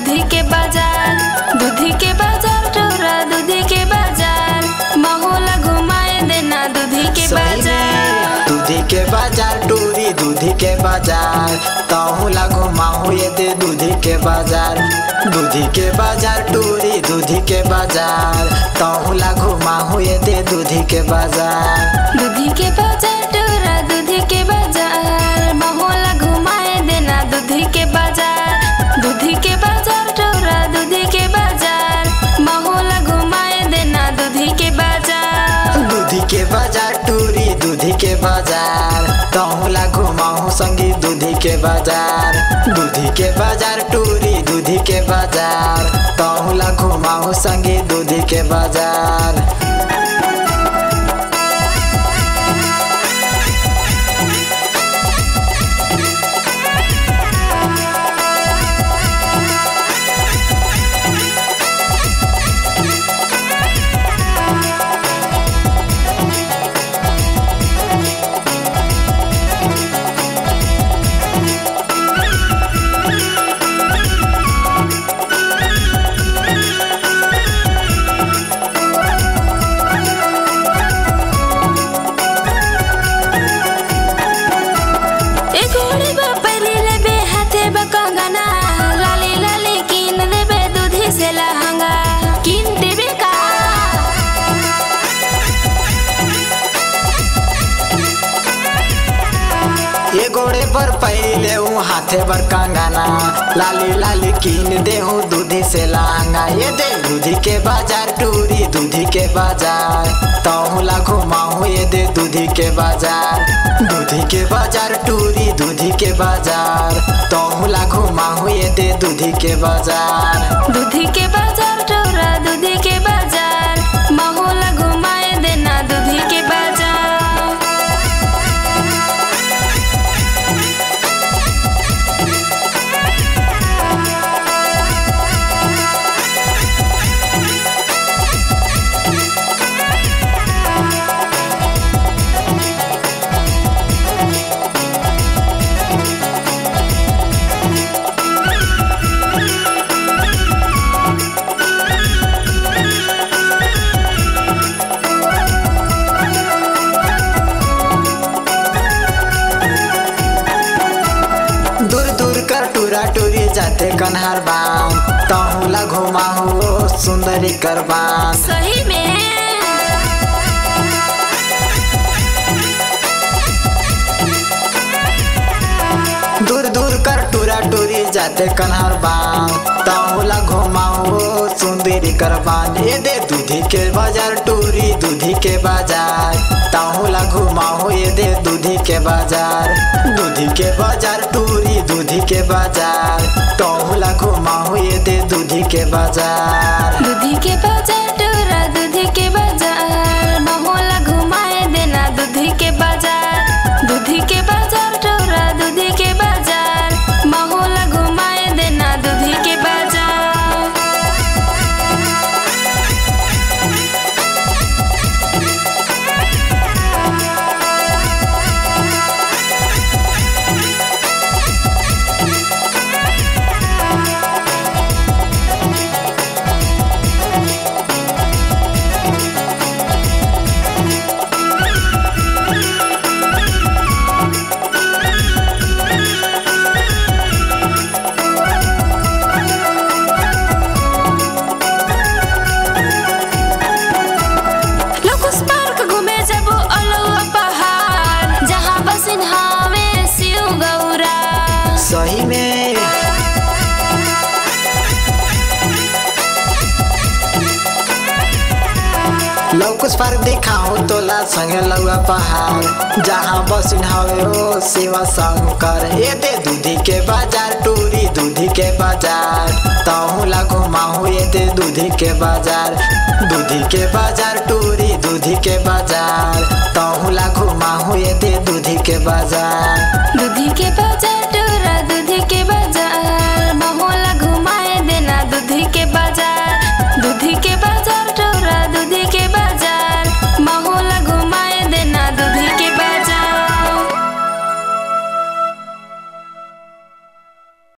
दूधी के बाजार, दूधी के बाजार टोरा दूधी के बाजार, महोला घुमाए देना दूधी के बाजार। दूधी के बाजार टूरी दूधी के बाजार, तहुला घुमाऊ ये दे दूधी के बाजार। दूधी के बाजार टूरी दूधी के बाजार, तहुला घुमाऊ ये दे दूधी के बाजार। दूधी के बाजार टोरा दूधी के बाजार, महोला घुमाए देना दूधी के बाजार। दूधी के बाजार टोरा दूधी के बाजार, महोला घुमाए देना दूधी के बाजार। दूधी के बाजार टूरी दूधी के बाजार, तहुला घुमाऊ संगी दूधी के बाजार। दूधी के बाजार टूरी दूधी के बाजार, तहुला घुमाऊ संगी दूधी के बाजार। ये गोड़े पर पहले हूँ हाथे पर कंगना, लाली लाली कीन दे हूँ दूधी से लहंगा। ये दे दूधी के बाजार टूरी दूधी के बाजार, तहुला घुमाऊ ये दे दूधी के बाजार। दूधी के बाजार टूरी दूधी के बाजार, तहुला घुमाऊ ये दे दूधी के बाजार। दूधी के बाजार टोरा दूधी के बाजार, महोला घुमाए देना दूधी के बाजार। टूरा टूरी जाते कन्हार बाम, तहुला घुमाऊ सुंदरी करबान। सही में दूर दूर कर टूरा टूरी जाते कन्हार बाम, तहुला घुमाऊ सुंदरी करबान। ये दे दूधी के बाजार टूरी दूधी के बाजार, तहुला घुमाऊ ये दे दूधी के बाजार। दूधी के बाजार टूरी दूधी के बाजार, तहुला घुमाऊ ये दे दूधी के बाजार। दूधी के बाजार टोरा दूधी के बाजार, महोला घुमाए देना दूधी के बाजार। दूधी के बाजार टोरा दूधी के बाजार, महोला घुमाए देना दूधी के बाजार। सही में लौकुस पार्क दिखाऊं तोला संगे लौआ पहाड़, जहाँ बसिन हवे ओ शिव शंकर। ये दे दूधी के बाजार टूरी दूधी के बाजार, तहुला घुमाऊ ये दे दूधी के बाजार। दूधी के बाजार टूरी दूधी के बाजार, तहुला घुमाऊ ये दे दूधी के बाजार। दूधी के बाजार